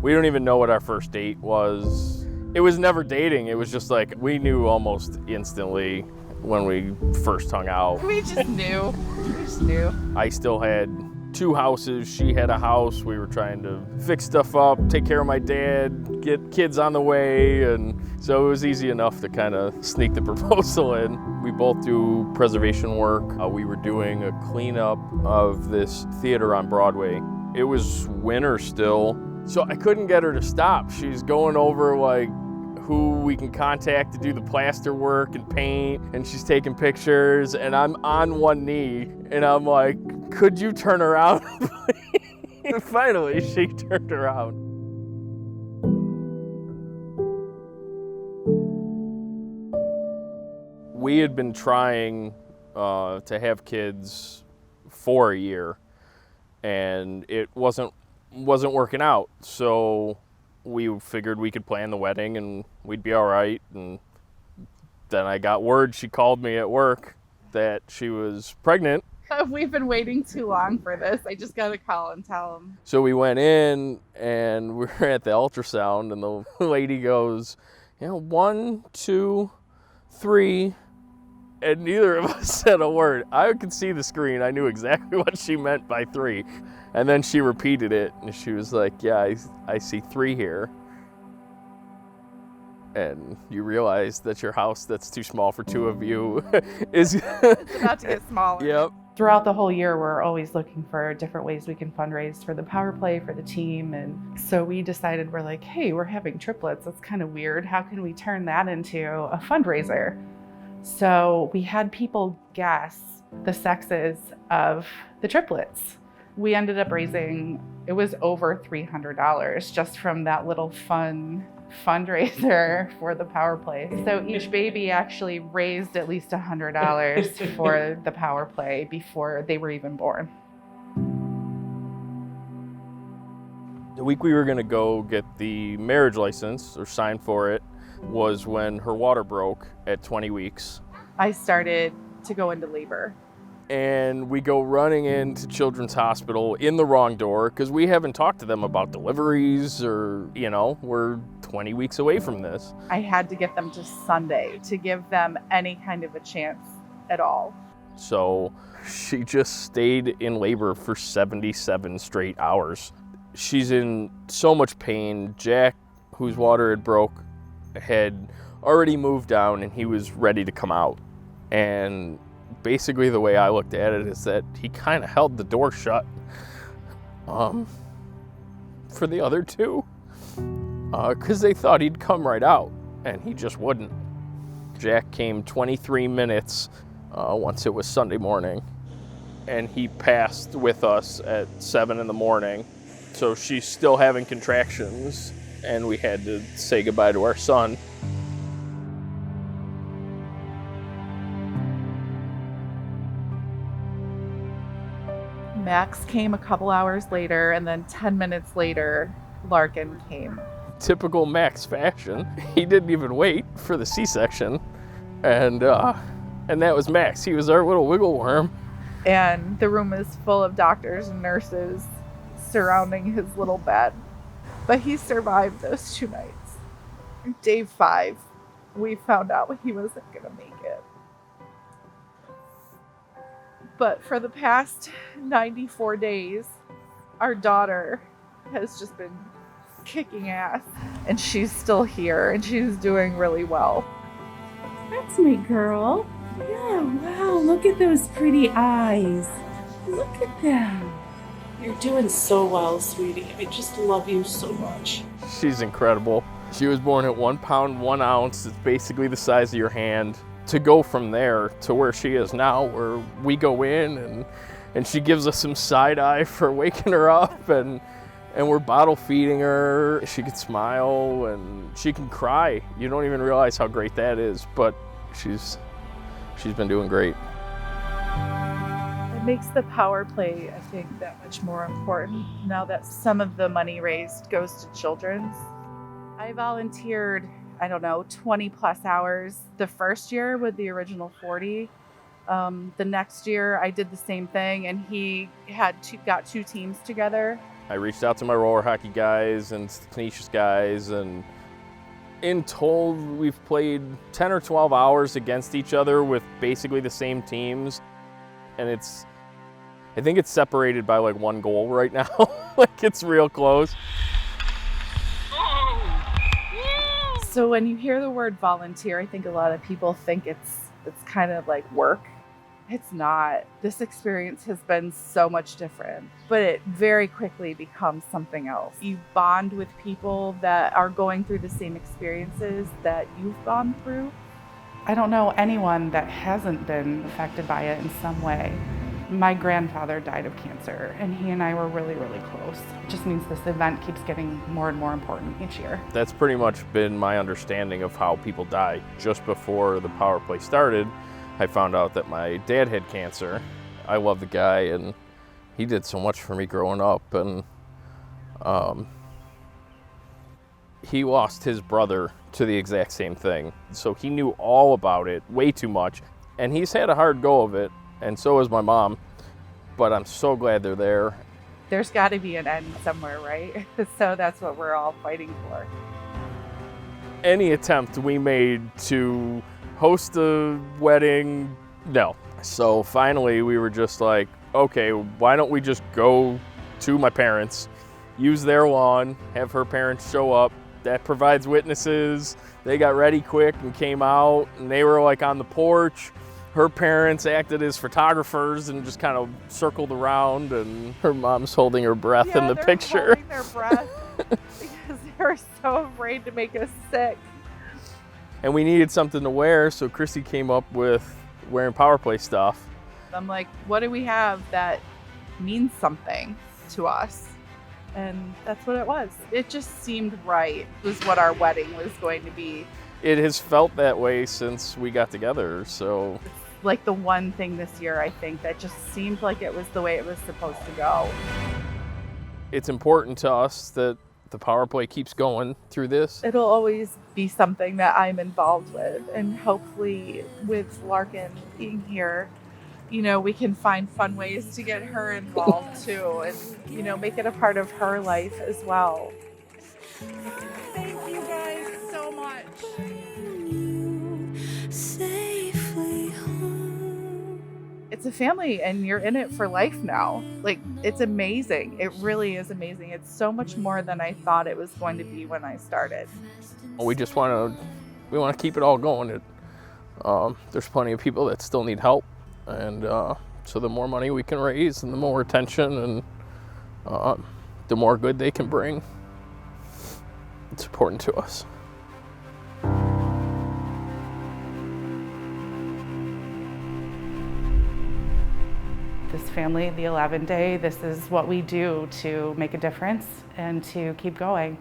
We don't even know what our first date was. It was never dating. It was just like we knew almost instantly when we first hung out. We just knew. I still had 2 houses. She had a house. We were trying to fix stuff up, take care of my dad, get kids on the way, and so it was easy enough to kind of sneak the proposal in. We both do preservation work. We were doing a cleanup of this theater on Broadway. It was winter still, so I couldn't get her to stop. She's going over like who we can contact to do the plaster work and paint, and she's taking pictures, and I'm on one knee, and I'm like, could you turn around, please? Finally, she turned around. We had been trying to have kids for a year, and it wasn't working out, so we figured we could plan the wedding and we'd be all right. And then I got word, she called me at work, that she was pregnant. We've been waiting too long for this. I just got to call and tell them. So we went in and we were at the ultrasound, and the lady goes, 1, 2, 3, and neither of us said a word. I could see the screen. I knew exactly what she meant by 3. And then she repeated it, and she was like, yeah, I see 3 here. And you realize that your house that's too small for 2 of you is it's about to get smaller. Yep. Throughout the whole year, we're always looking for different ways we can fundraise for the power play, for the team. And so we decided, we're like, hey, we're having triplets. That's kind of weird. How can we turn that into a fundraiser? So we had people guess the sexes of the triplets. We ended up raising, it was over $300 just from that little fun fundraiser for the power play. So each baby actually raised at least $100 for the power play before they were even born. The week we were gonna go get the marriage license or sign for it was when her water broke at 20 weeks. I started to go into labor. And we go running into Children's Hospital in the wrong door because we haven't talked to them about deliveries or, we're 20 weeks away from this. I had to get them to Sunday to give them any kind of a chance at all. So she just stayed in labor for 77 straight hours. She's in so much pain. Jack, whose water had broke, had already moved down and he was ready to come out. And basically the way I looked at it is that he kind of held the door shut for the other 2 because they thought he'd come right out, and he just wouldn't. Jack came 23 minutes once it was Sunday morning, and he passed with us at 7 in the morning. So she's still having contractions, and we had to say goodbye to our son. Max came a couple hours later, and then 10 minutes later, Larkin came. Typical Max fashion. He didn't even wait for the C-section, and that was Max. He was our little wiggle worm. And the room is full of doctors and nurses surrounding his little bed. But he survived those 2 nights. Day 5, we found out he wasn't going to make it. But for the past 94 days, our daughter has just been kicking ass, and she's still here, and she's doing really well. That's my girl. Yeah, wow, look at those pretty eyes. Look at them. You're doing so well, sweetie. I just love you so much. She's incredible. She was born at 1 pound, 1 ounce. It's basically the size of your hand. To go from there to where she is now, where we go in and she gives us some side eye for waking her up, and we're bottle feeding her. She can smile and she can cry. You don't even realize how great that is, but she's been doing great. It makes the power play, I think, that much more important now that some of the money raised goes to children's. I volunteered, 20 plus hours the first year with the original 40. The next year I did the same thing, and he got 2 teams together. I reached out to my roller hockey guys and Canisius guys, and in total we've played 10 or 12 hours against each other with basically the same teams, and I think it's separated by like 1 goal right now. Like, it's real close. So when you hear the word volunteer, I think a lot of people think it's kind of like work. It's not. This experience has been so much different, but it very quickly becomes something else. You bond with people that are going through the same experiences that you've gone through. I don't know anyone that hasn't been affected by it in some way. My grandfather died of cancer, and he and I were really, really close. It just means this event keeps getting more and more important each year. That's pretty much been my understanding of how people die. Just before the power play started, I found out that my dad had cancer. I love the guy, and he did so much for me growing up, and he lost his brother to the exact same thing. So he knew all about it, way too much, and he's had a hard go of it, and so has my mom, but I'm so glad they're there. There's got to be an end somewhere, right? So that's what we're all fighting for. Any attempt we made to host a wedding, no. So finally we were just like, okay, why don't we just go to my parents, use their lawn, have her parents show up. That provides witnesses. They got ready quick and came out, and they were like on the porch. Her parents acted as photographers and just kind of circled around, and her mom's holding her breath in the picture. Holding their breath because they were so afraid to make us sick. And we needed something to wear, so Chrissy came up with wearing power play stuff. I'm like, what do we have that means something to us? And that's what it was. It just seemed right. It was what our wedding was going to be. It has felt that way since we got together, so. It's like the one thing this year, I think, that just seemed like it was the way it was supposed to go. It's important to us that the power play keeps going through this. It'll always be something that I'm involved with, and hopefully with Larkin being here, you know, we can find fun ways to get her involved too, and, you know, make it a part of her life as well. Thank you guys so much. It's a family, and you're in it for life now. Like, it's amazing. It really is amazing. It's so much more than I thought it was going to be when I started. We just want to keep it all going. There's plenty of people that still need help, and so the more money we can raise and the more attention and the more good they can bring, it's important to us. This family, the 11 Day, this is what we do to make a difference and to keep going.